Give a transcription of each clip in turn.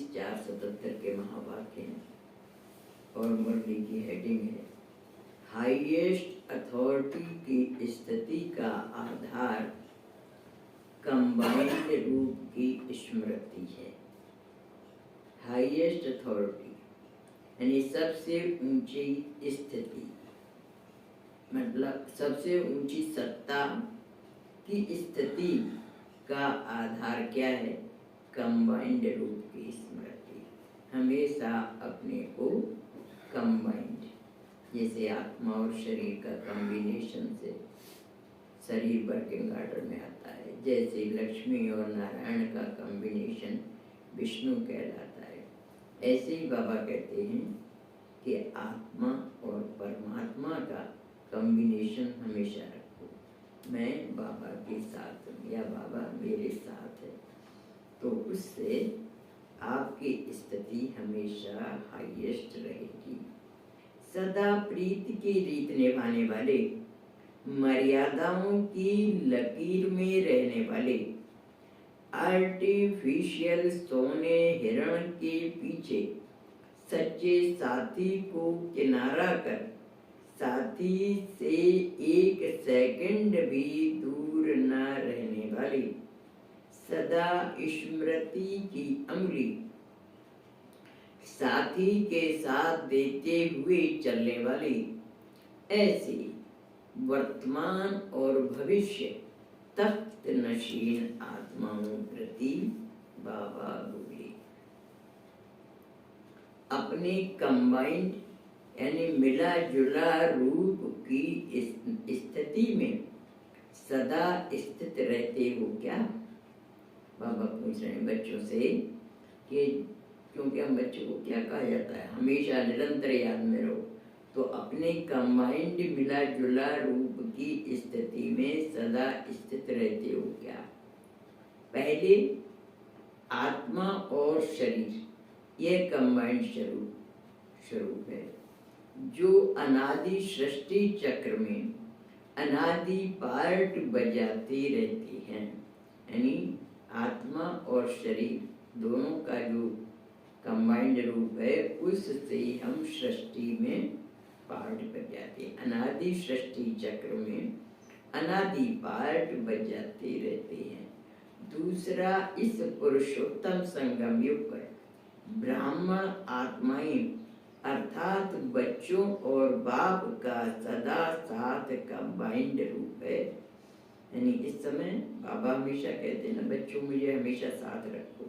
20:477 के महावाक्य हैं और मुरली की हेडिंग है हाईएस्ट अथॉरिटी की स्थिति का आधार कंबाइंड रूप की स्मृति है। हाईएस्ट अथॉरिटी यानी सबसे ऊंची स्थिति, मतलब सबसे ऊंची सत्ता की स्थिति का आधार क्या है? कंबाइंड रूप की स्मृति। हमेशा अपने को कंबाइंड, जैसे आत्मा और शरीर का कॉम्बिनेशन से शरीर वर्किंग ऑर्डर में आता है, जैसे लक्ष्मी और नारायण का कॉम्बिनेशन विष्णु कहलाता है, ऐसे ही बाबा कहते हैं कि आत्मा और परमात्मा का कॉम्बिनेशन हमेशा रखो। मैं बाबा के साथ हूँ या बाबा मेरे साथ है, तो उससे आपकी स्थिति हमेशा हाईएस्ट रहेगी। सदा प्रीति की रीत निभाने वाले, मर्यादाओं की लकीर में रहने वाले, आर्टिफिशियल सोने हिरण के पीछे सच्चे साथी को किनारा कर साथी से एक सेकंड भी दूर न रहने वाली, सदा स्मृति की अंगुली साथी के साथ देते हुए चलने वाली, ऐसी वर्तमान और भविष्य तख्त नशीन आत्माओं प्रति बाबा बोले। अपने कंबाइंड यानी मिला जुला रूप की स्थिति में सदा स्थित रहते हो क्या? बाबा पूछ रहे हैं बच्चों से कि क्योंकि हम बच्चों को क्या कहा जाता है, हमेशा निरंतर याद में रहो। तो अपने कंबाइंड मिला जुला रूप की स्थिति में सदा स्थित रहते हो क्या? पहले आत्मा और शरीर यह कंबाइंड स्वरूप है जो अनादि सृष्टि चक्र में अनादि पार्ट बजाती रहती हैं। यानी आत्मा और शरीर दोनों का जो कंबाइंड रूप है उससे हम सृष्टि में पार्ट बजाते हैं। अनादि सृष्टि चक्र में अनादि पार्ट बजाते रहते हैं। दूसरा, इस पुरुषोत्तम संगम युग पर ब्राह्मण आत्माएं अर्थात बच्चों और बाप का सदा साथ कंबाइंड रूप है। यानी इस समय बाबा हमेशा कहते हैं ना, बच्चों मुझे हमेशा साथ रखो,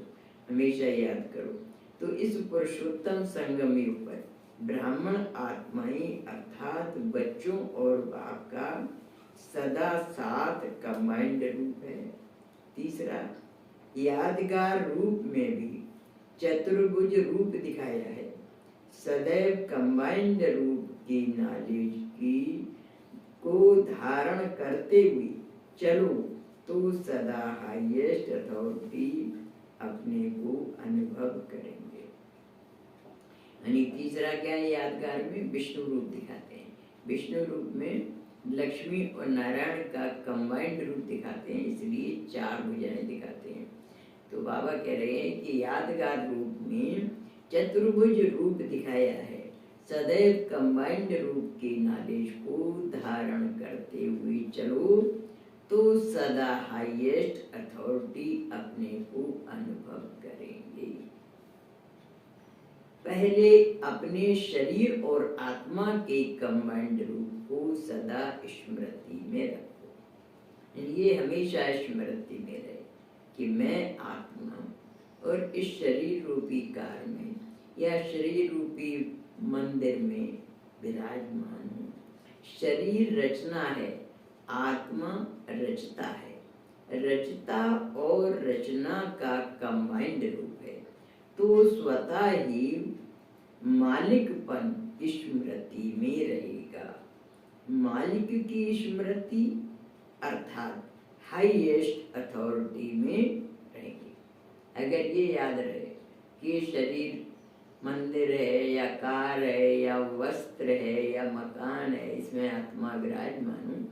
हमेशा याद करो। तो इस पुरुषोत्तम संगम युग पर ब्राह्मण आत्माएं अर्थात बच्चों और बाप का सदा साथ कंबाइंड रूप है। तीसरा, यादगार रूप में भी चतुर्भुज रूप दिखाया है। सदैव कंबाइंड रूप की नॉलेज की को धारण करते हुए चलो तो सदा हाईएस्ट अथॉरिटी अपने को अनुभव करेंगे। यानी तीसरा क्या है, यादगार में विष्णु रूप दिखाते हैं। विष्णु रूप में लक्ष्मी और नारायण का कंबाइंड रूप दिखाते हैं, इसलिए 4 भुजाएं दिखाते हैं। तो बाबा कह रहे हैं कि यादगार रूप में चतुर्भुज रूप दिखाया है। सदैव कंबाइंड रूप की नॉलेज को धारण करते हुए चलो तो सदा हाईएस्ट अथॉरिटी अपने को अनुभव करेंगे। पहले अपने शरीर और आत्मा के कंबाइंड रूप को सदा स्मृति में रखो। ये हमेशा स्मृति में रहे कि मैं आत्मा और इस शरीर रूपी कार में या शरीर रूपी मंदिर में विराजमान हूँ। शरीर रचना है, आत्मा रचता है। रचता और रचना का कंबाइंड रूप है, तो स्वतः ही मालिकपन स्मृति में रहेगा। मालिक की स्मृति अर्थात हाईएस्ट अथॉरिटी में रहेगी। अगर ये याद रहे कि शरीर मंदिर है या कार है या वस्त्र है या मकान है, इसमें आत्मा विराजमान हूँ,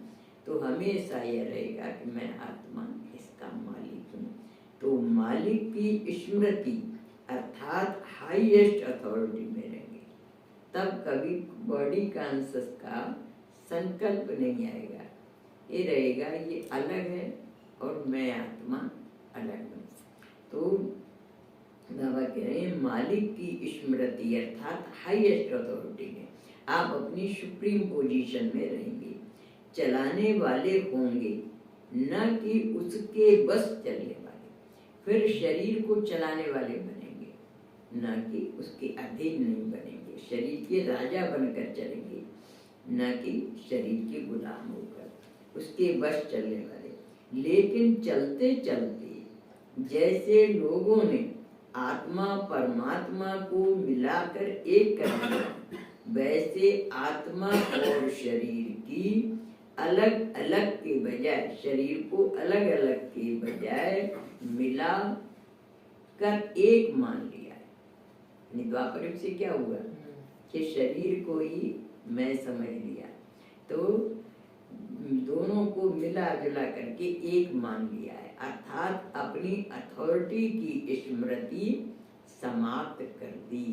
तो हमेशा यह रहेगा कि मैं आत्मा इसका मालिक हूँ। तो मालिक की स्मृति अर्थात हाईएस्ट अथॉरिटी में रहेंगे, तब कभी बॉडी कॉन्शियस का संकल्प नहीं आएगा। ये रहेगा ये अलग है और मैं आत्मा अलग हूँ। तो बाबा कह रहे हैं मालिक की स्मृति अर्थात हाईएस्ट अथॉरिटी में आप अपनी सुप्रीम पोजीशन में रहेंगे, चलाने वाले होंगे, न कि उसके बस चलने वाले। फिर शरीर को चलाने वाले बनेंगे, न कि उसके अधीन नहीं बनेंगे। शरीर के राजा बनकर चलेंगे, न कि शरीर के गुलाम होकर उसके बस चलने वाले। लेकिन चलते चलते जैसे लोगों ने आत्मा परमात्मा को मिलाकर एक कर दिया, वैसे आत्मा और शरीर की अलग अलग के बजाय, शरीर को अलग अलग के बजाय मिला कर एक मान लिया है। द्वापर युग से क्या हुआ कि शरीर को ही मैं समझ लिया, तो दोनों को मिला जुला करके एक मान लिया है, अर्थात अपनी अथॉरिटी की स्मृति समाप्त कर दी।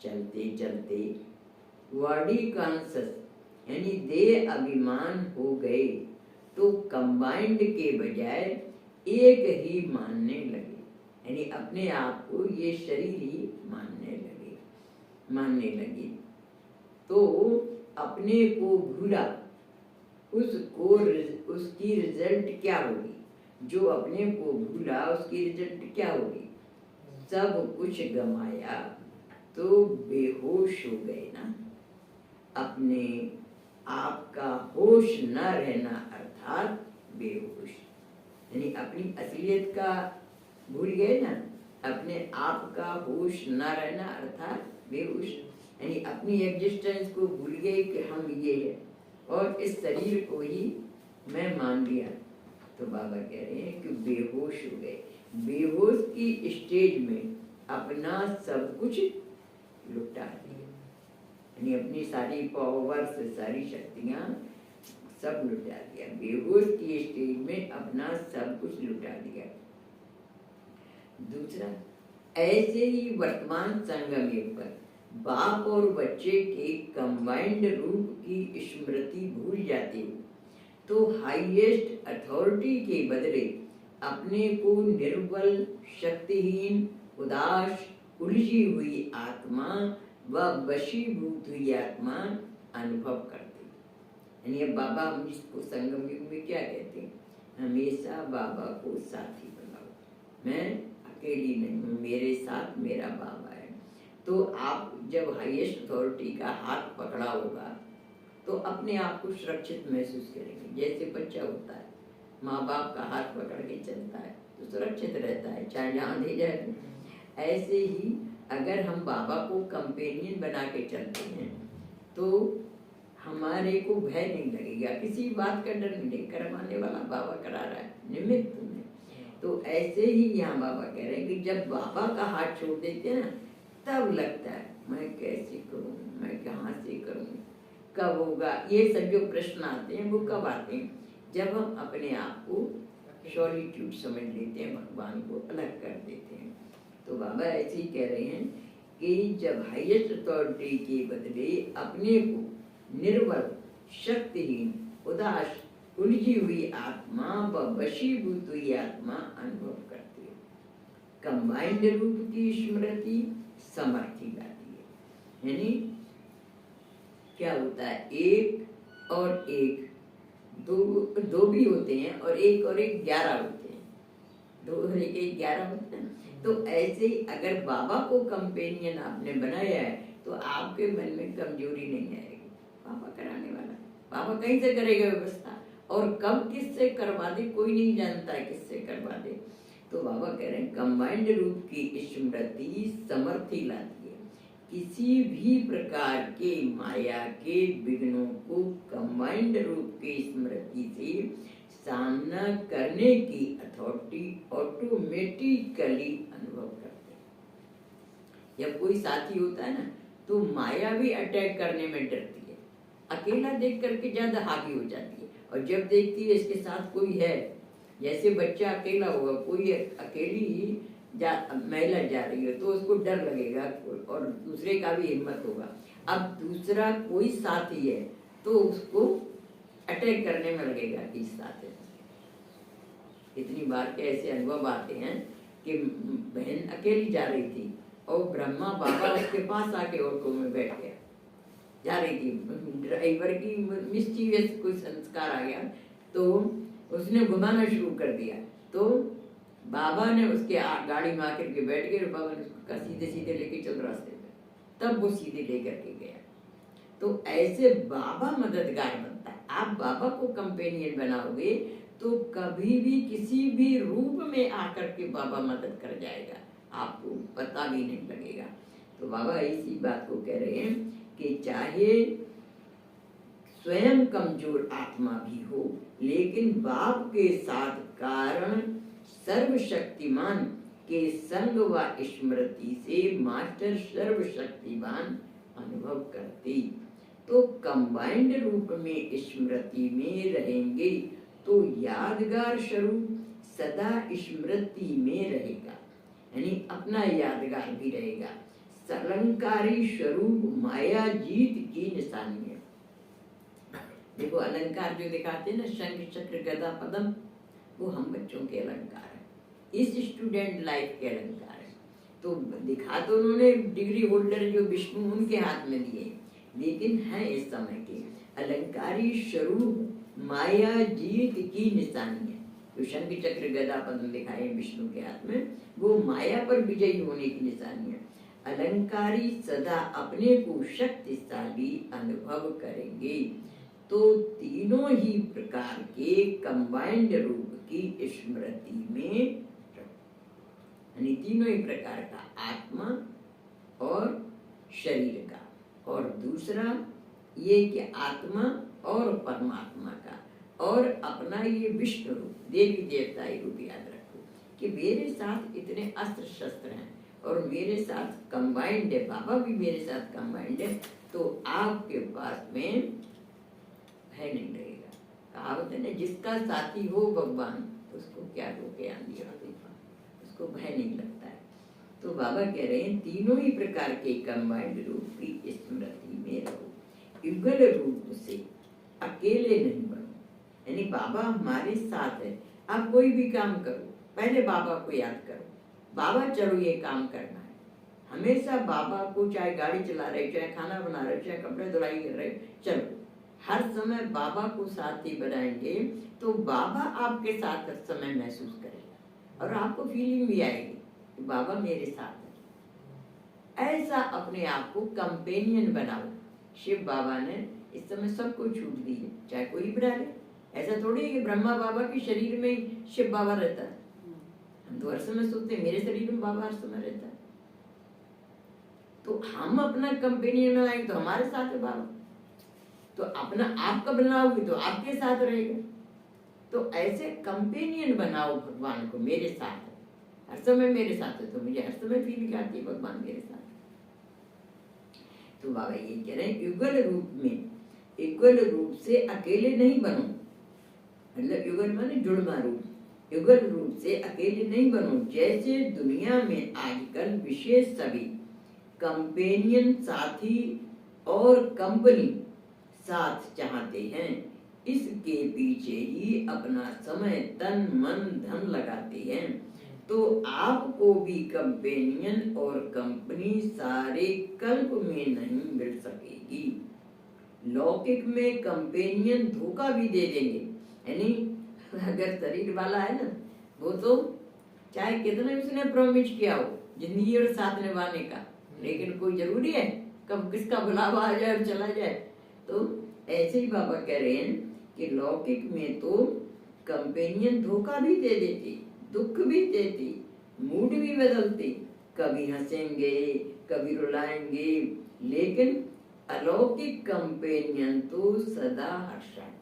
चलते चलते बॉडी कॉन्शियस यानी देह अभिमान हो गए, तो कंबाइंड के बजाय एक ही मानने लगे, यानी अपने आप को ये शरीर ही मानने लगे। तो अपने को भूला, उसकी रिजल्ट क्या होगी? जो अपने को भूला उसकी रिजल्ट क्या होगी? सब कुछ गमाया तो बेहोश हो गए ना। अपने आप का होश न रहना अर्थात बेहोश, यानी अपनी असलियत का भूल गए ना। अपने आप का होश न रहना अर्थात बेहोश, यानी अपनी एग्जिस्टेंस को भूल गए कि हम ये है और इस शरीर को ही मैं मान लिया। तो बाबा कह रहे हैं कि बेहोश हो गए। बेहोश की स्टेज में अपना सब कुछ लुटा दिया, यानी अपनी सारी पावर्स, सारी शक्तियां सब लुटा दिया। बेहोश की स्टेज में अपना सब कुछ लुटा दिया। दूसरा, ऐसे ही वर्तमान संगम युग पर बाप और बच्चे के कंबाइंड रूप की स्मृति भूल जाते हो, तो हाईएस्ट अथॉरिटी के बदले अपने को निर्बल, शक्तिहीन, उदास, उलझी हुई आत्मा व वशीभूत हुई आत्मा अनुभव करते। यानी अब बाबा हम इसको संगम युग में क्या कहते हैं? हमेशा बाबा को साथी बनाओ, मैं अकेली नहीं हूँ, मेरे साथ मेरा बाबा है। तो आप जब हाईएस्ट अथॉरिटी का हाथ पकड़ा होगा तो अपने आप को सुरक्षित महसूस करेंगे। जैसे बच्चा होता है, माँ बाप का हाथ पकड़ के चलता है तो सुरक्षित रहता है, चाहे जहाँ ले जाए। ऐसे ही अगर हम बाबा को कंपेनियन बना के चलते हैं तो हमारे को भय नहीं लगेगा, किसी बात का डर नहीं, करवाने वाला बाबा करा रहा है, निमित्त में। तो ऐसे ही यहाँ बाबा कह रहे हैं कि जब बाबा का हाथ छोड़ देते हैं ना, तब लगता है मैं कैसे करूँ, मैं कहाँ से करूँ, कब होगा। ये सब जो प्रश्न आते हैं वो कब आते हैं? जब हम अपने आप को सॉलिट्यूड समझ लेते हैं, भगवान को अलग कर देते हैं। तो बाबा ऐसे ही कह रहे हैं कि जब हाईएस्ट अथॉरिटी के बदले अपने को निर्बल, शक्तिहीन, उदास, उलझी हुई आत्मा व वशीभूत हुई आत्मा अनुभव करती है, कंबाइंड रूप की स्मृति समर्थी लाती है। यानी क्या होता है, एक और एक दो भी होते हैं, और एक 11 होते हैं, 2 और 1 11 होते हैं। तो ऐसे ही अगर बाबा को कंपेनियन आपने बनाया है तो आपके मन में कमजोरी नहीं आएगी। बाबा कराने वाला, बाबा कहीं से करेगा व्यवस्था, और कब किससे करवा दे कोई नहीं जानता है, किससे करवा दे। तो बाबा कह रहे हैं कंबाइंड रूप की स्मृति समर्थी लाती है। किसी भी प्रकार के माया के विघ्नों को कंबाइंड रूप की स्मृति से सामना करने की अथॉरिटी ऑटोमेटिकली अनुभव करते हैं। जब कोई साथी होता है ना तो माया भी अटैक करने में डरती है, अकेला देख करके ज्यादा हावी हो जाती है, और जब देखती है इसके साथ कोई है, जैसे बच्चा अकेला होगा, कोई अकेली महिला जा रही हो तो उसको डर लगेगा और दूसरे का भी हिम्मत होगा। अब दूसरा कोई साथी है तो उसको अटैक करने में लगेगा कि साथ है। इतनी बार के ऐसे अनुभव आते हैं कि बहन अकेली जा रही थी और ब्रह्मा बाबा उसके पास आके ऑटो में बैठ गया, जा रही थी, ड्राइवर की मिस्टीवियस कोई संस्कार आ गया तो उसने घुमाना शुरू कर दिया, तो बाबा ने उसके गाड़ी में आकर के बैठ गए और बाबा ने उसको सीधे सीधे लेके चल रास्ते पे, तब वो सीधे लेकर के गया। तो ऐसे बाबा मददगार बनता है। आप बाबा को कंपेनियन बनाओगे तो कभी भी किसी भी रूप में आकर के बाबा मदद कर जाएगा, आपको पता भी नहीं लगेगा। तो बाबा इसी बात को कह रहे हैं कि चाहे स्वयं कमजोर आत्मा भी हो, लेकिन बाप के साथ कारण सर्वशक्तिमान के संग व स्मृति से मास्टर सर्वशक्तिमान अनुभव करते, तो कंबाइंड रूप में स्मृति में रहेंगे तो यादगार स्वरूप सदा स्मृति में रहेगा, यानी अपना यादगार भी रहेगा। अलंकारी स्वरूप माया जीत की निशानी है। देखो अलंकार जो दिखाते हैं ना, शंख चक्र गदा पद्म, वो हम बच्चों के अलंकार है, इस स्टूडेंट लाइफ के अलंकार है। तो दिखा तो उन्होंने डिग्री होल्डर जो विष्णु उनके हाथ में दिए, लेकिन है इस समय के अलंकारी स्वरूप माया जीत की निशानी है। तो शंख चक्र गदा पद्म दिखाए विष्णु के हाथ में, वो माया पर विजयी होने की निशानी है। अलंकारी सदा अपने को शक्तिशाली अनुभव करेंगे, तो तीनों ही प्रकार के कंबाइंड रूप की स्मृति में, यानी तीनों ही प्रकार का, आत्मा और शरीर का, और दूसरा ये कि आत्मा और परमात्मा का, और अपना ये विष्णु रूप देवी देवताई रूप याद रखो कि मेरे साथ इतने अस्त्र शस्त्र हैं और मेरे साथ कंबाइंड है, बाबा भी मेरे साथ कंबाइंड है, तो आपके पास में भय नहीं रहेगा। कहावत है ना, जिसका साथी हो भगवान उसको क्या रोके आंधी और तूफान, उसको भय नहीं लगता है। तो बाबा कह रहे हैं तीनों ही प्रकार के कंबाइंड रूप की स्मृति में रहो, युगल रूप से अकेले नहीं बनो, यानी बाबा हमारे साथ है। आप कोई भी काम करो पहले बाबा को याद करो, बाबा चलो ये काम करना है, हमेशा बाबा को, चाहे गाड़ी चला रहे, चाहे खाना बना रहे, चाहे कपड़े धुलाई कर रहे, चलो हर समय बाबा को साथी बनाएंगे तो बाबा आपके साथ हर समय महसूस करेगा और आपको फीलिंग भी आएगी कि बाबा मेरे साथ है। ऐसा अपने आप को कंपेनियन बनाओ। शिव बाबा ने इस समय सबको छूट दी है, चाहे कोई बना ले। ऐसा थोड़ी है कि ब्रह्मा बाबा के शरीर में शिव बाबा रहता है। हम तो हर समय सोचते हैं मेरे शरीर में बाबा हर समय रहता है, तो हम अपना कंपेनियन बनाएंगे तो हमारे साथ है बाबा, तो अपना आपका बनाओगे तो आपके साथ रहेगा। तो ऐसे कंपेनियन बनाओ भगवान को, मेरे साथ है, हर समय मेरे साथ है, तो मुझे हर समय फीलिंग आती है भगवान मेरे साथ। तो बाबा ये कह रहे हैं युगल रूप में, युगल रूप से अकेले नहीं बनो, मतलब युगल माने जुड़वा रूप, युगल रूप से अकेले नहीं बनो। जैसे दुनिया में आजकल विशेष सभी कंपेनियन साथी और कंपनी साथ चाहते हैं, इसके पीछे ही अपना समय तन मन धन लगाते हैं, तो आपको भी कंपेनियन और कंपनी सारे कल्प में नहीं मिल सकेगी। लौकिक में कंपेनियन धोखा भी दे देंगे, यानी अगर शरीर वाला है ना, वो तो चाहे कितना उसने प्रॉमिस किया हो जिंदगी और साथ निभाने का, लेकिन कोई जरूरी है कब किसका बुलावा आ जाए और चला जाए। तो ऐसे ही बाबा कह रहे हैं कि लौकिक में तो कंपेनियन धोखा भी दे देती, दुख भी देती, मूड भी बदलती, कभी हंसेंगे कभी रुलाएंगे, लेकिन अलौकिक कंपेनियन तो सदा हर्षाते।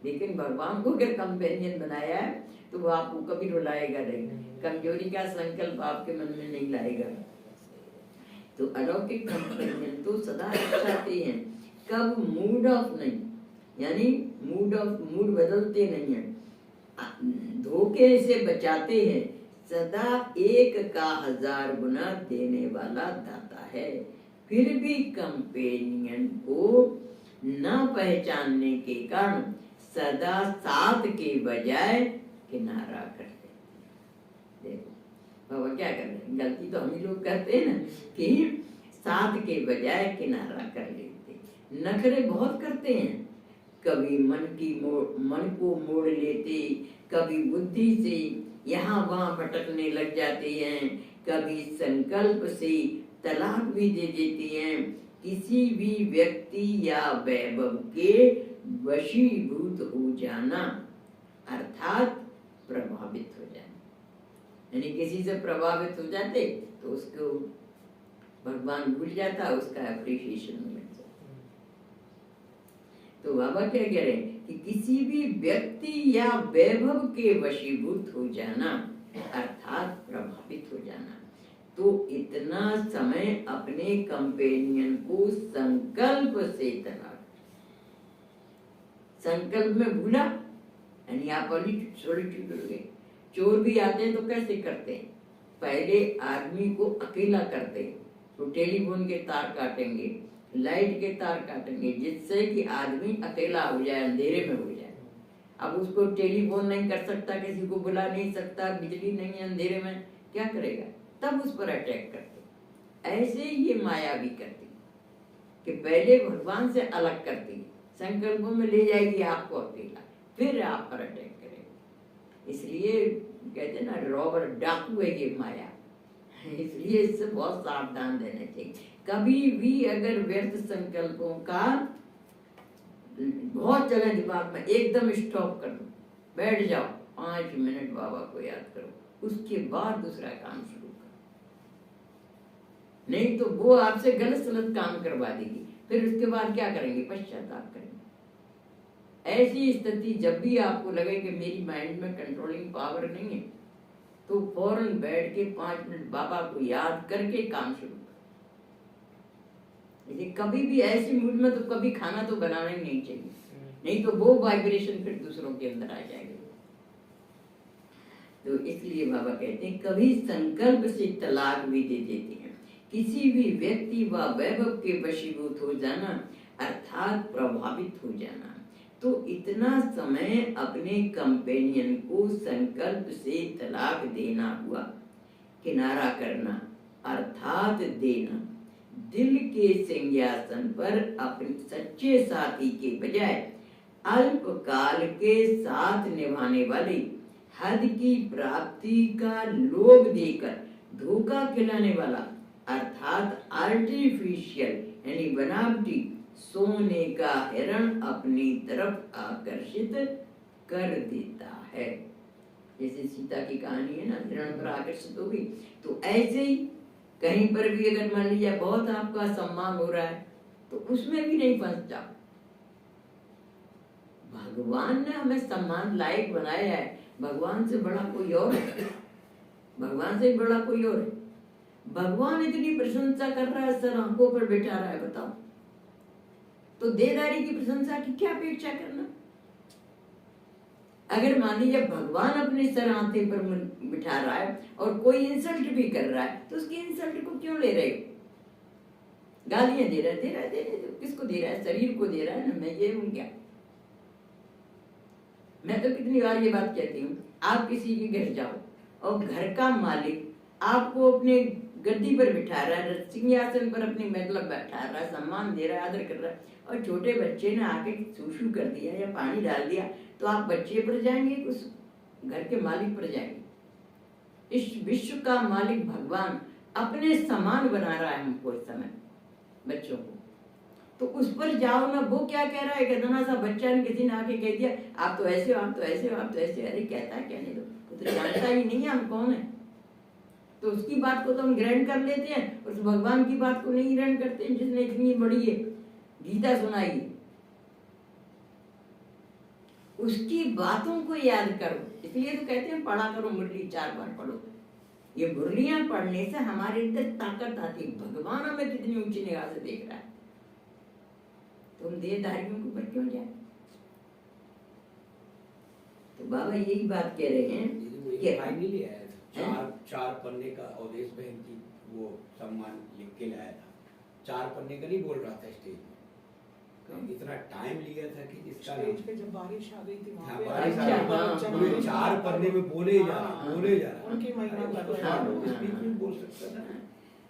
लेकिन भगवान को अगर कंपेनियन बनाया है तो वो आपको कभी रुलाएगा नहीं, कमजोरी का संकल्प आपके मन में नहीं लाएगा। तो अलौकिक कंपेनियन तो सदा हर्षाते हैं, कब मूड ऑफ नहीं, यानी मूड बदलते नहीं है, धोखे से बचाते हैं, सदा एक का 1000 गुना देने वाला दाता है। फिर भी कंपेनियन को न पहचानने के कारण सदा साथ के बजाय किनारा कर देते। देखो बाबा क्या कर रहे हैं, गलती तो हम ही लोग करते हैं ना कि साथ के बजाय किनारा कर लेते, नखरे बहुत करते हैं। कभी मन को मोड़ लेते, कभी बुद्धि से यहाँ वहाँ भटकने लग जाते हैं, कभी संकल्प से तलाक भी दे देते हैं। किसी भी व्यक्ति या वैभव के वशीभूत हो जाना अर्थात प्रभावित हो जाना, यानी किसी से प्रभावित हो जाते तो उसको भगवान भूल जाता, उसका अप्रिशिएशन मिल जाता। तो बाबा क्या कह रहे हैं कि किसी भी व्यक्ति या वैभव के वशीभूत हो जाना अर्थात प्रभावित हो जाना। तो इतना समय अपने कंपेनियन को संकल्प से तलाक, संकल्प में भूला यानी आप सॉलिट्यूड हो गए। चोर भी आते हैं तो कैसे करते हैं, पहले आदमी को अकेला करते हैं, तो टेलीफोन के तार काटेंगे, लाइट के तार काटेंगे, जिससे कि आदमी अकेला हो जाए, अंधेरे में हो जाए। अब उसको टेलीफोन नहीं कर सकता, किसी को बुला नहीं सकता, बिजली नहीं है, अंधेरे में क्या करेगा, तब उस पर अटैक करते। ऐसे ही ये माया भी करती कि पहले भगवान से अलग करती, संकल्पों में ले जाएगी आपको अकेला, फिर आप पर अटैक करेगी। इसलिए कहते ना रॉबर डाकू है ये माया, इसलिए इससे बहुत सावधान रहना चाहिए। कभी भी अगर व्यर्थ संकल्पों का बहुत चले दिमाग में, एकदम स्टॉप कर दो, बैठ जाओ, 5 मिनट बाबा को याद करो, उसके बाद दूसरा काम शुरू करो। नहीं तो वो आपसे गलत सलत काम करवा देगी, फिर उसके बाद क्या करेंगे, पश्चाताप करेंगे। ऐसी स्थिति जब भी आपको लगे कि मेरी माइंड में कंट्रोलिंग पावर नहीं है, तो फौरन बैठ के 5 मिनट बाबा को याद करके काम शुरू करो। कभी भी ऐसी मूड में तो कभी खाना तो बनाना ही नहीं चाहिए, नहीं तो वो वाइब्रेशन फिर दूसरों के अंदर आ जाएगा। तो इसलिए बाबा कहते हैं कभी संकल्प से तलाक भी दे देते हैं। किसी भी व्यक्ति व वैभव के वशीभूत हो जाना अर्थात प्रभावित हो जाना। तो इतना समय अपने कंपेनियन को संकल्प से तलाक देना हुआ, किनारा करना अर्थात देना। दिल के सिंहासन पर अपने सच्चे साथी के बजाय अल्पकाल के साथ निभाने वाले, हद की प्राप्ति का लोभ देकर धोखा खिलाने वाला अर्थात आर्टिफिशियल यानी बनावटी सोने का हिरण अपनी तरफ आकर्षित कर देता है। जैसे सीता की कहानी है ना, हिरण पर आकर्षित हो गई, तो ऐसे ही कहीं पर भी अगर मान लीजिए बहुत आपका सम्मान हो रहा है तो उसमें भी नहीं फंस जाओ। भगवान ने हमें सम्मान लायक बनाया है, भगवान से बड़ा कोई और है, भगवान से बड़ा कोई और है। भगवान इतनी प्रशंसा कर रहा है, सर आंखों पर बैठा रहा है, बताओ तो देदारी की प्रशंसा की क्या अपेक्षा करना। अगर मान लीजिए भगवान अपने सर आंखे पर बिठा रहा है और कोई इंसल्ट भी कर रहा है, तो उसकी इंसल्ट को क्यों ले रहे हो, गालियां दे रहा है, तो किसको दे रहा है, शरीर को दे रहा है ना, मैं ये हूं क्या। मैं तो कितनी बार ये बात कहती हूँ, आप किसी के घर जाओ और घर का मालिक आपको अपने गद्दी पर बिठा रहा है, सिंहासन पर अपनी मतलब बैठा रहा है, सम्मान दे रहा है, आदर कर रहा है, और छोटे बच्चे ने आके सूसू कर दिया या पानी डाल दिया, तो आप बच्चे पर जाएंगे, उस घर के मालिक पर जाएंगे। इस विश्व का मालिक भगवान अपने समान बना रहा है हमको इस समय बच्चों को, तो उस पर जाओ ना। वो क्या कह रहा है, कितना सा बच्चा ने किसी ने आके कह दिया आप तो ऐसे हो, आप तो ऐसे हो, आप तो ऐसे, अरे कहता है कहने दो, वो तो जानता ही नहीं है हम कौन है। तो उसकी बात को तो हम ग्रहण कर लेते हैं, उस भगवान की बात को नहीं ग्रहण करते हैं जिसने इतनी बड़ी है गीता सुनाई। उसकी बातों को याद करो, इसलिए तो कहते हैं पढ़ा करो मुरली, 4 बार पढ़ो। ये मुरलियां पढ़ने से हमारे अंदर ताकत आती है, भगवान हमें कितनी ऊंची निगाह से देख रहा है, तुम देहधारियों के ऊपर क्यों जाए। तो बाबा यही बात कह रहे हैं कि चार पन्ने का अवधेश बहन जी वो सम्मान लिख के लाया था, 4 पन्ने का नहीं बोल रहा था स्टेज में, इतना टाइम लिया था कि जिसका स्टेज पे जब बारिश आ गई थी वहाँ पे बारिश आ गई, पूरे 4 पन्ने में बोले जा रहा उनकी महिमा कर रहे हाँ, हैं। स्पीच में बोल सकता था।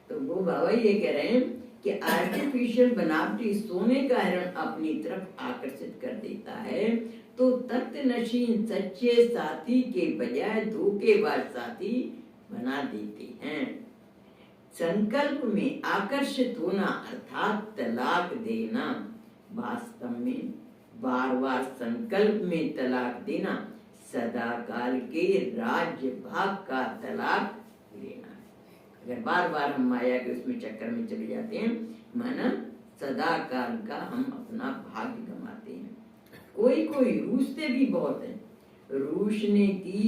तो वो बाबा ये कह रहे हैं कि आर्टिफिशियल बनावटी सोने का हिरण अपनी तरफ आकर्षित कर देता है, तो तख्त नशीन सच्चे साथी के बजाय धोखेबाज साथी बना देते हैं। संकल्प में आकर्षित होना अर्थात तलाक देना, वास्तव में बार बार संकल्प में तलाक देना सदाकाल के राज्य भाग का तलाक लेना। अगर बार बार हम माया के उसमें चक्कर में चले जाते हैं, माना सदाकाल का हम अपना भाग्य गंवाते हैं। कोई कोई रूसते भी बहुत हैं, रूसने की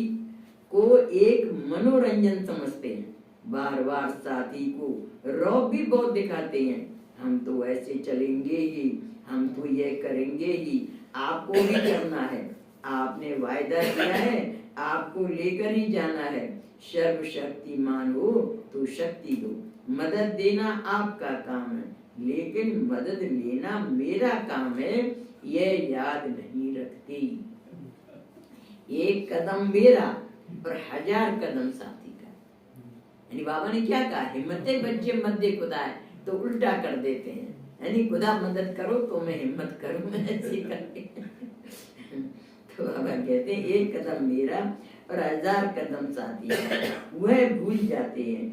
को एक मनोरंजन समझते हैं, बार बार साथी को रौब भी बहुत दिखाते हैं, हम तो ऐसे चलेंगे ही, हम तो ये करेंगे ही, आपको भी करना है, आपने वायदा किया है, आपको लेकर ही जाना है, सर्वशक्तिमान हो तो शक्ति दो, मदद देना आपका काम है, लेकिन मदद लेना मेरा काम है, ये याद नहीं रखती। एक कदम मेरा और 1000 कदम साथी का। यानी बाबा ने क्या कहा, हिम्मते बच्चे मध्य खुदा है, तो उल्टा कर देते हैं, यानी खुदा मदद करो तो मैं हिम्मत करूं, मैं ऐसे करके। तो बाबा कहते हैं एक कदम मेरा और 1000 कदम साथी है। वह भूल जाते हैं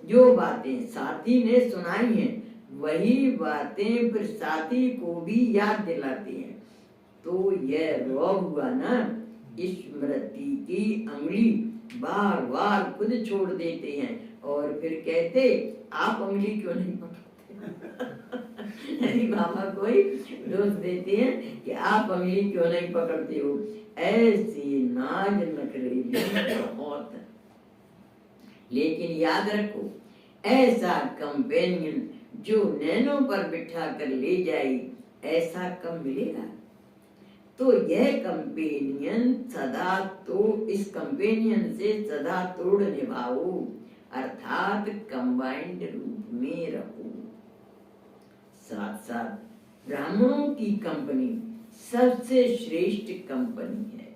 जो बातें साथी ने सुनाई हैं, वही बातें फिर साथी को भी याद दिलाती हैं। तो यह रौब हुआ ना, स्मृति की अंगुली बार बार खुद छोड़ देते हैं और फिर कहते आप अंगुली क्यों नहीं पकड़ते। यानी बाबा कोई दोष देते हैं कि आप अंगुली क्यों नहीं पकड़ते हो। ऐसी नाज नखरेली बहुत, लेकिन याद रखो ऐसा कंपेनियन जो नैनों पर बिठा कर ले जाए, ऐसा कब मिलेगा। तो यह कंपेनियन सदा, तो इस कंपेनियन से सदा तोड़ निभाओ, अर्थात कंबाइंड रूप में रहो। साथ साथ ब्राह्मणों की कंपनी सबसे श्रेष्ठ कंपनी है,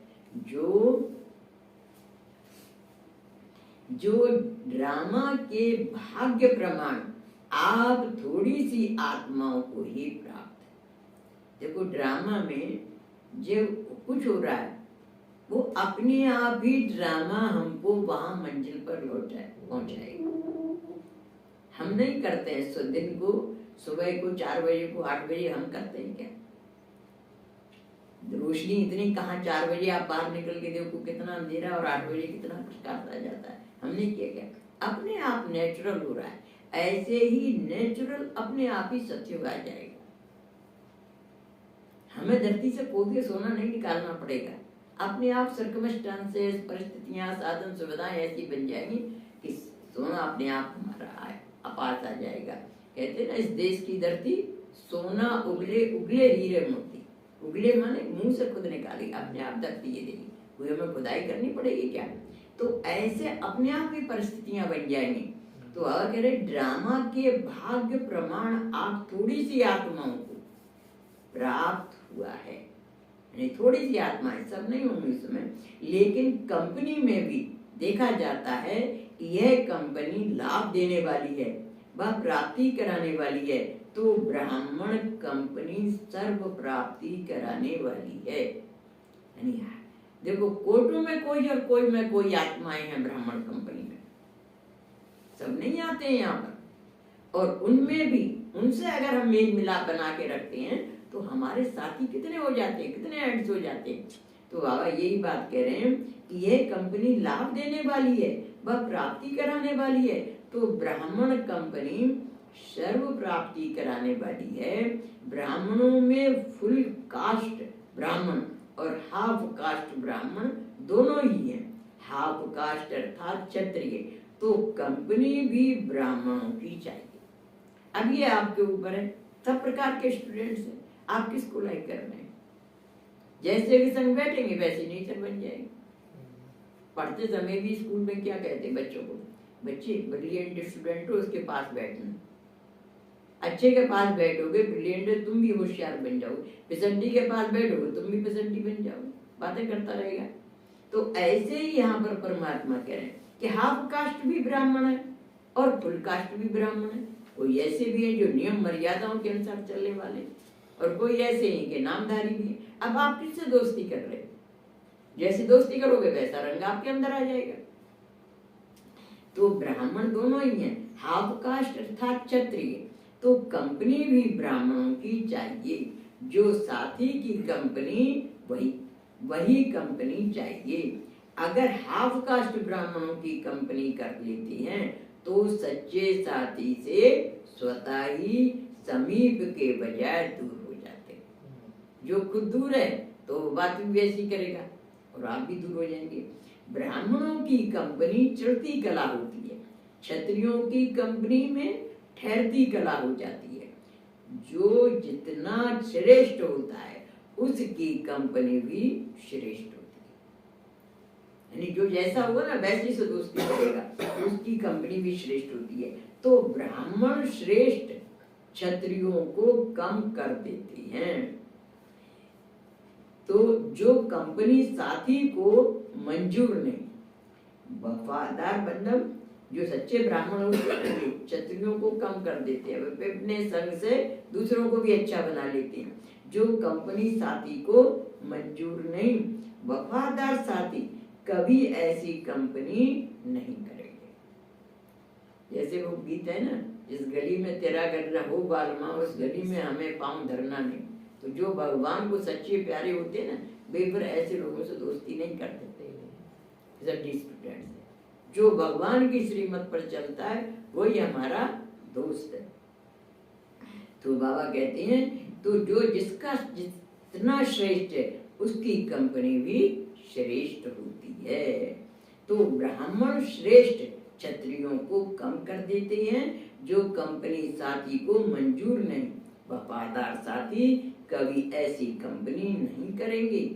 जो ड्रामा के भाग्य प्रमाण आप थोड़ी सी आत्माओं को ही प्राप्त है। देखो ड्रामा में जो कुछ हो रहा है वो अपने आप ही ड्रामा हमको वहां मंजिल पर पहुंचाएगा। हम नहीं करते हैं दिन को, सुबह को 4 बजे को 8 बजे हम करते हैं क्या? रोशनी इतनी कहाँ, 4 बजे आप बाहर निकल के देखो कितना अंधेरा और 8 बजे कितना प्रकाश आ जाता है। हमने किया क्या? अपने आप नेचुरल हो रहा है। ऐसे ही नेचुरल अपने आप ही सत्युग आ जाएगा। हमें धरती से खोद के सोना नहीं निकालना पड़ेगा, अपने आप सर्कमस्टांसेस, परिस्थितियां, साधन, सुविधाएं ऐसी बन जाएंगी कि सोना अपने आप हमारा पास आ जाएगा। कहते हैं ना, इस देश की धरती सोना उगले उगले हीरे मोती, उगले माने मुंह से खुद निकालेगी अपने आप धरती ये देगी, कोई हमें खुदाई करनी पड़ेगी क्या? तो ऐसे अपने आप ही परिस्थितियां बन जाएंगी। तो कह रहे ड्रामा के भाग्य प्रमाण आप थोड़ी सी आत्माओं को प्राप्त हुआ है, यानी थोड़ी सी आत्माएं, सब नहीं होंगी इसमें, लेकिन कंपनी में भी देखा जाता है कि यह कंपनी लाभ देने वाली है, वह प्राप्ति कराने वाली है। तो ब्राह्मण कंपनी सर्व प्राप्ति कराने वाली है। यानी देखो कोटों में कोई और कोई में कोई आत्माएं हैं ब्राह्मण कंपनी में, सब नहीं आते हैं यहाँ पर। और उनमें भी उनसे अगर हम मेल मिलाप बना के रखते हैं तो हमारे साथी कितने हो जाते हैं, कितने एड्स हो जाते हैं। तो बाबा यही बात कह रहे हैं कि यह कंपनी लाभ देने वाली है, वह प्राप्ति कराने वाली है। तो ब्राह्मण कंपनी सर्व प्राप्ति कराने वाली है। ब्राह्मणों में फुल कास्ट ब्राह्मण और हाफ कास्ट ब्राह्मण दोनों ही हैं। हाफ कास्ट अर्थात क्षत्रिय। तो कंपनी भी ब्राह्मणों की चाहिए। अब ये आपके ऊपर है, सब प्रकार के स्टूडेंट्स हैं, आप किसको लाइक कर रहे हैं? जैसे के संग बैठेंगे वैसी नेचर बन जाएगी। पढ़ते समय भी स्कूल में क्या कहते हैं बच्चों को, बच्चे ब्रिलियंट स्टूडेंट हो उसके पास बैठना, अच्छे के पास बैठोगे ब्रिलियंट है तुम भी होशियार बन जाओगे, पिसंटी के पास बैठोगे तुम भी पिसंटी बन जाओगे, बातें करता रहेगा। तो ऐसे ही यहाँ पर परमात्मा कह रहे हैं कि हाफ कास्ट भी ब्राह्मण है और फुल कास्ट भी ब्राह्मण है। कोई ऐसे भी है जो नियम मर्यादाओं के अनुसार चलने वाले, और कोई ऐसे ही के नामधारी भी है। अब आप किससे दोस्ती कर रहे हो, जैसी दोस्ती करोगे वैसा रंग आपके अंदर आ जाएगा। तो ब्राह्मण दोनों ही हैं, हाफ कास्ट अर्थात क्षत्रिय। तो कंपनी भी ब्राह्मणों की चाहिए, जो साथी की कंपनी वही कंपनी चाहिए। अगर हाफ कास्ट ब्राह्मणों की कंपनी कर लेती हैं तो सच्चे साथी से स्वतः ही समीप के बजाय दूर हो जाते हैं। जो खुद दूर है तो बात भी वैसी करेगा और आप भी दूर हो जाएंगे। ब्राह्मणों की कंपनी चढ़ती कला होती है, क्षत्रियों की कंपनी में ठहरती कला हो जाती है। जो जितना श्रेष्ठ होता है उसकी कंपनी भी श्रेष्ठ होती है, यानी जो जैसा होगा ना वैसी से दोस्ती करेगा उसकी कंपनी भी श्रेष्ठ होती है। तो ब्राह्मण श्रेष्ठ क्षत्रियों को कम कर देते हैं। तो जो कंपनी साथी को मंजूर नहीं, वफादार बंधन जो सच्चे ब्राह्मण क्षत्रियों को कम कर देते हैं, वे अपने संग से दूसरों को भी अच्छा बना लेते हैं। जो कंपनी साथी को मंजूर नहीं, वफादार साथी कभी ऐसी कंपनी नहीं करेंगे। जैसे वो गीत है ना, जिस गली में तेरा घर न हो बालमा उस गली में हमें पांव धरना नहीं। तो जो भगवान को सच्चे प्यारे होते हैं ना, वे फिर ऐसे लोगों से दोस्ती नहीं कर देते। जो भगवान की श्रीमत पर चलता है वही हमारा दोस्त है। तो बाबा कहते हैं तो जो जिसका जितना श्रेष्ठ है उसकी कंपनी भी श्रेष्ठ होती है। तो ब्राह्मण श्रेष्ठ क्षत्रियों को कम कर देते हैं। जो कंपनी साथी को मंजूर नहीं, वफादार साथी कभी ऐसी कंपनी नहीं करेंगे।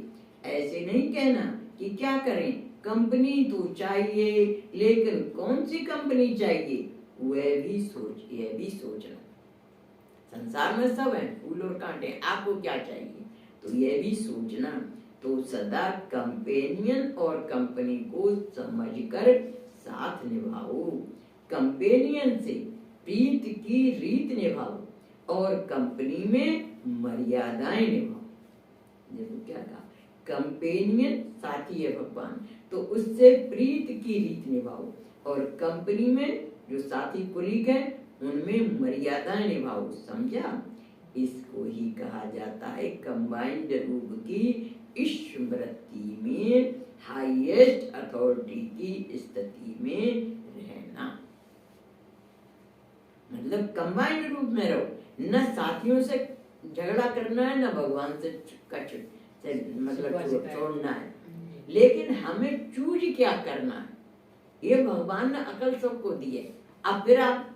ऐसे नहीं कहना कि क्या करें, कंपनी तो चाहिए लेकिन कौन सी कंपनी चाहिए वह भी सोचना। संसार में सब है फूल और कांटे, आपको क्या चाहिए तो यह भी सोचना। तो सदा कंपेनियन और कंपनी को समझकर साथ निभाओ। कंपेनियन से प्रीत की रीत निभाओ और कंपनी में मर्यादाएं निभाओ। देखो क्या कहा, कंपेनियन साथी है भगवान, तो उससे प्रीत की रीत निभाओ और कंपनी में जो साथी कुलीग है उनमें मर्यादाएं निभाओ। समझा? इसको ही कहा जाता है कंबाइंड रूप की स्मृति में हाईएस्ट अथॉरिटी की स्थिति में रहना। मतलब कंबाइंड रूप में रहो, न साथियों से झगड़ा करना है न भगवान से मतलब छोड़ना है। लेकिन हमें चूज क्या करना है, ये भगवान ने अकल सबको दी है। अब फिर आप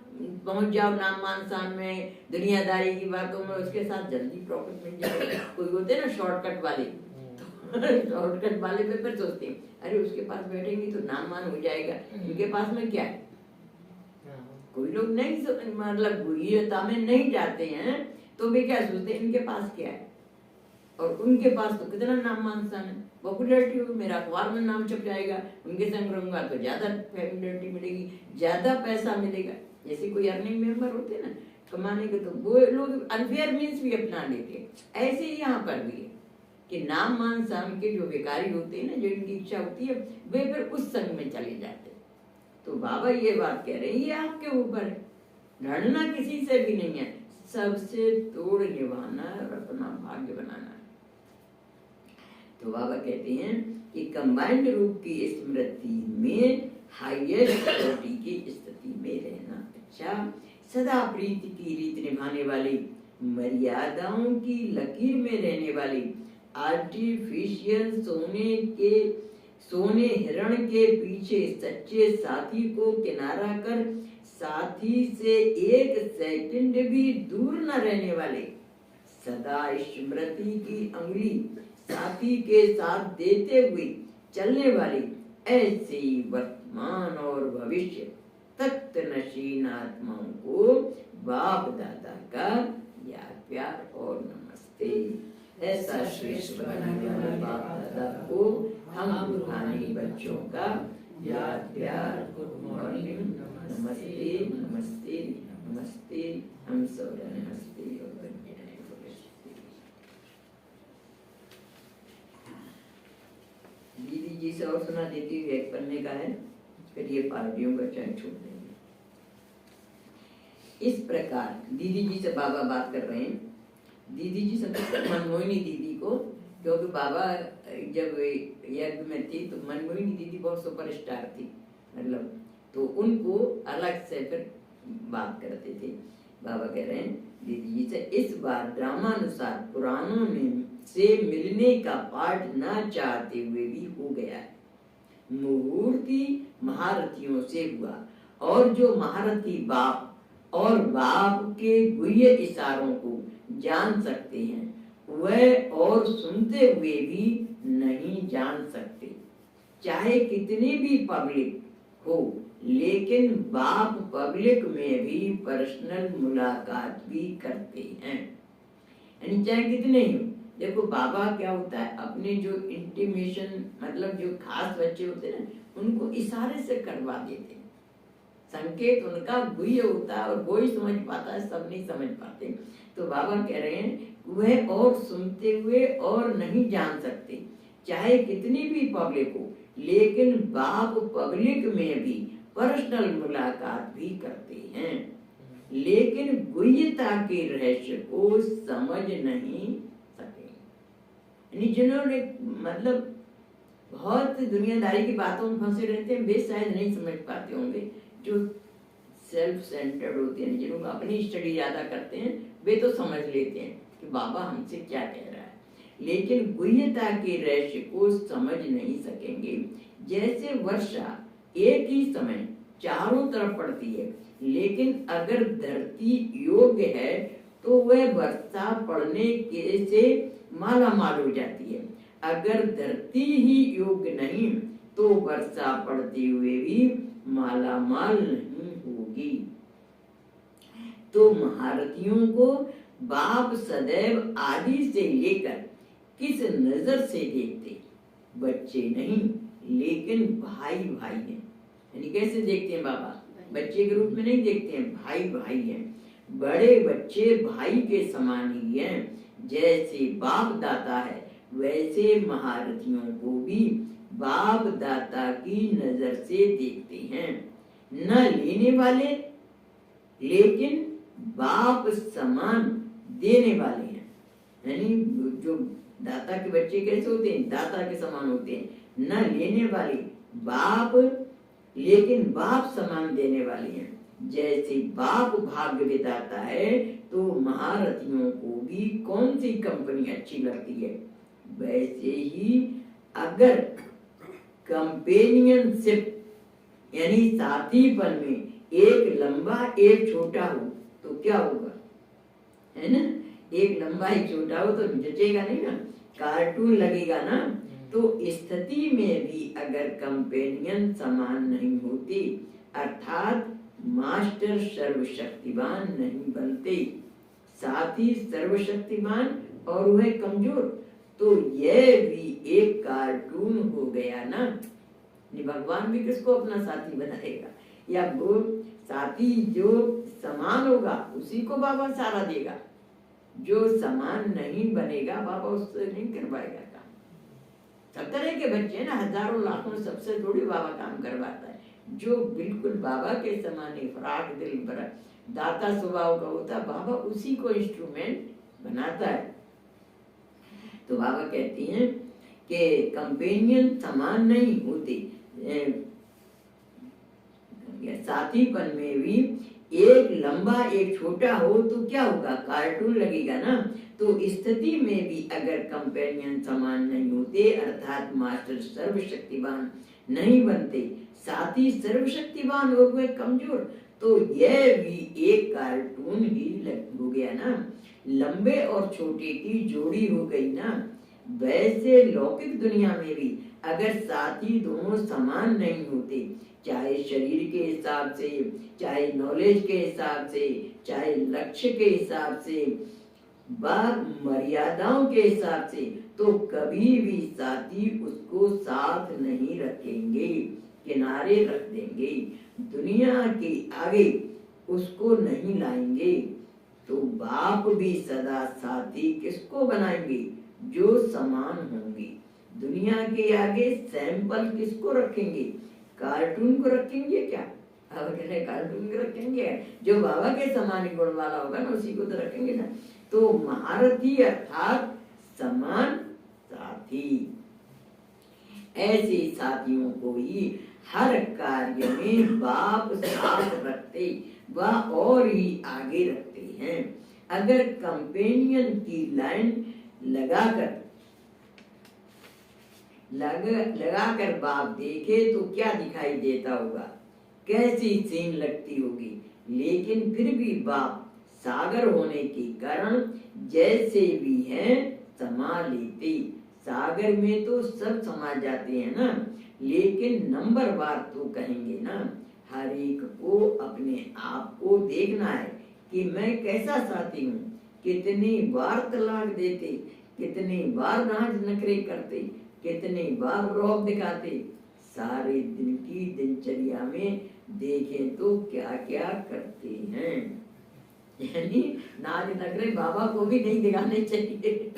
पहुंच जाओ नाम मान शान में, दुनियादारी की बातों में, उसके साथ जल्दी प्रॉफिट मिल जाएगा। कोई होते हैं ना शॉर्टकट वाले, तो शॉर्टकट वाले पे फिर सोचते हैं अरे उसके पास बैठेंगे तो नाम मान हो जाएगा, इनके पास में क्या है। कोई लोग नहीं मतलब गुरीयता में नहीं जाते हैं तो वे क्या सोचते हैं इनके पास क्या है, और उनके पास तो कितना नाम मान शान है, पॉपुलैरिटी हो, मेरा अखबार में नाम छप जाएगा, उनके संग रहूंगा तो ज्यादा पॉपुलैरिटी मिलेगी, ज्यादा पैसा मिलेगा। जैसे कोई अर्निंग मेंबर होते हैं ना कमाने के, तो वो लोग अनफेयर मीन्स भी अपना लेते हैं। ऐसे ही यहाँ पर भी है कि नाम मान शान के जो बेकारी होते हैं ना, जो इनकी इच्छा होती है वे फिर उस संग में चले जाते हैं। तो बाबा ये बात कह रहे हैं ये आपके ऊपर है, लड़ना किसी से भी नहीं है, सबसे तोड़ निभाना और अपना भाग्य बनाना। तो बाबा कहते हैं कि कंबाइंड रूप की स्मृति में हाईएस्ट अथॉरिटी की स्थिति में रहना। अच्छा, सदा प्रीति की रीत निभाने वाली, मर्यादाओं की लकीर में रहने वाली, आर्टिफिशियल सोने हिरण के पीछे सच्चे साथी को किनारा कर साथी से एक सेकंड भी दूर न रहने वाले, सदा स्मृति की अंगुली साथी के साथ देते हुए चलने वाले ऐसे ही वर्तमान और भविष्य तख्त नशीन आत्माओं को बाप दादा का याद प्यार और नमस्ते। ऐसा श्रेष्ठ बनाने वाले बाप दादा को हम रूहानी बच्चों का याद प्यार, गुड मॉर्निंग, नमस्ते नमस्ते नमस्ते, हम सब नमस्ते और दीदी जी से और सुना देती हुई एक पन्ने का है, फिर ये पार्टियों का चयन छोड़ देंगे। इस प्रकार दीदी जी से बाबा बात कर रहे हैं। दीदी जी से मनमोहिनी दीदी को, क्योंकि बाबा जब यज्ञ में थी तो मनमोहिनी दीदी बहुत सुपरस्टार थी, मतलब तो उनको अलग से फिर बात करते थे। बाबा कह रहे हैं दीदी जी से, इस बार ड्रामानुसार पुराणों में से मिलने का पाठ न चाहते हुए भी हो गया है। मुहूर्ती महारथियों से हुआ, और जो महारथी बाप और बाप के गुह्य इशारों को जान सकते हैं वह और सुनते हुए भी नहीं जान सकते, चाहे कितनी भी पब्लिक हो। लेकिन बाप पब्लिक में भी पर्सनल मुलाकात भी करते हैं, यानी चाहे कितने ही। देखो बाबा क्या होता है, अपने जो इंटीमेशन मतलब जो खास बच्चे होते हैं ना, उनको इशारे से करवा देते हैं। संकेत उनका गुह्य होता है और वो ही समझ पाता है, सब नहीं समझ पाते। तो बाबा कह रहे हैं वह और सुनते हुए और नहीं जान सकते, चाहे कितनी भी पब्लिक हो। लेकिन बाप पब्लिक में भी पर्सनल मुलाकात भी करते हैं, लेकिन गुह्यता के रहस्य को समझ नहीं सके। जिन्होंने मतलब बहुत दुनियादारी की बातों में फंसे रहते हैं, वे शायद नहीं समझ पाते होंगे। जो सेल्फ सेंटर्ड होते हैं, जिन्होंने अपनी स्टडी ज्यादा करते हैं, वे तो समझ लेते हैं कि बाबा हमसे क्या कह रहा है, लेकिन गुह्यता के रहस्य को समझ नहीं सकेंगे। जैसे वर्षा एक ही समय चारों तरफ पड़ती है, लेकिन अगर धरती योग्य है तो वह वर्षा पड़ने के से माला माल हो जाती है। अगर धरती ही योग्य नहीं तो वर्षा पड़ते हुए भी माला माल नहीं होगी। तो महारथियों को बाप सदैव आदि से लेकर किस नजर से देखते? बच्चे नहीं, लेकिन भाई भाई हैं। यानी कैसे देखते हैं बाबा? बच्चे के रूप में नहीं देखते हैं, भाई भाई हैं। बड़े बच्चे भाई के समान ही हैं। जैसे बाप दाता है, वैसे महारथियों को भी बाप दाता की नजर से देखते हैं। न लेने वाले, लेकिन बाप समान देने वाले हैं। यानी जो दाता के बच्चे कैसे होते हैं? दाता के समान होते हैं। न लेने वाले बाप, लेकिन बाप समान देने वाले हैं। जैसे बाप भाग्य विधाता है, तो महारथियों को भी कौन सी कंपनी अच्छी लगती है? वैसे ही अगर कंपेनियनशिप यानी साथीपन में एक लंबा एक छोटा हो तो क्या होगा? है ना, एक लंबा एक छोटा हो तो जचेगा नहीं ना, कार्टून लगेगा ना। तो स्थिति में भी अगर कंपेनियन समान नहीं होती, अर्थात मास्टर सर्वशक्तिवान नहीं बनते, साथी सर्वशक्तिमान और वह कमजोर, तो यह भी एक कार्टून हो गया ना। भगवान भी किसको अपना साथी बनाएगा? या वो साथी जो समान होगा उसी को बाबा सारा देगा, जो समान नहीं बनेगा बाबा उससे नहीं करवाएगा काम। सब तरह के बच्चे ना, हजारों लाखों, सबसे थोड़ी बाबा काम करवाता है। जो बिल्कुल बाबा के समान फराक दिल भरा दाता स्वभाव का होता, बाबा उसी को इंस्ट्रूमेंट बनाता है। तो बाबा कहती हैं कि कंपेनियन समान नहीं होते, साथीपन में भी एक लंबा एक छोटा हो तो क्या होगा? कार्टून लगेगा ना। तो स्थिति में भी अगर कंपेनियन समान नहीं होते, अर्थात मास्टर सर्वशक्तिवान नहीं बनते, साथी सर्वशक्तिवान और वह कमजोर, तो यह भी एक कार्टून ही हो गया ना। लंबे और छोटे की जोड़ी हो गई ना। वैसे लौकिक दुनिया में भी अगर साथी दोनों समान नहीं होते, चाहे शरीर के हिसाब से, चाहे नॉलेज के हिसाब से, चाहे लक्ष्य के हिसाब से, मर्यादाओं के हिसाब से, तो कभी भी साथी उसको साथ नहीं रखेंगे, किनारे रख देंगे, दुनिया के आगे उसको नहीं लाएंगे। तो बाप भी सदा साथी किसको बनाएंगे? जो समान होंगे। दुनिया के आगे सैंपल किसको रखेंगे? कार्टून को रखेंगे क्या? अब कह रहे कार्टून को रखेंगे, जो बाबा के समान गुण वाला होगा ना उसी को तो रखेंगे ना। तो महारथी अर्थात समान साथी। ऐसे साथियों को ही हर कार्य में बाप साथ रखते व और ही आगे रखते हैं। अगर कंपेनियन की लाइन लगाकर बाप देखे तो क्या दिखाई देता होगा? कैसी सीन लगती होगी। लेकिन फिर भी बाप सागर होने के कारण जैसे भी हैं समा लेते। सागर में तो सब समा जाते हैं ना, लेकिन नंबर बार तो कहेंगे ना। हर एक को अपने आप को देखना है कि मैं कैसा साथी हूँ। कितनी बार तलाक देते, कितनी बार नाच नखरे करते, कितनी बार रौब दिखाते। सारे दिन की दिनचर्या में देखें तो क्या क्या करते हैं। यानी नाच नखरे बाबा को भी नहीं दिखाने चाहिए।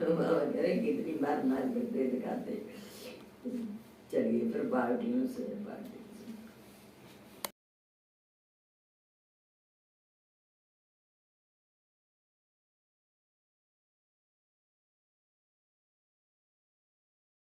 बाबा कह रहे कितनी बार नाच करते दिखाते। चलिए फिर पार्टियों से पार्टी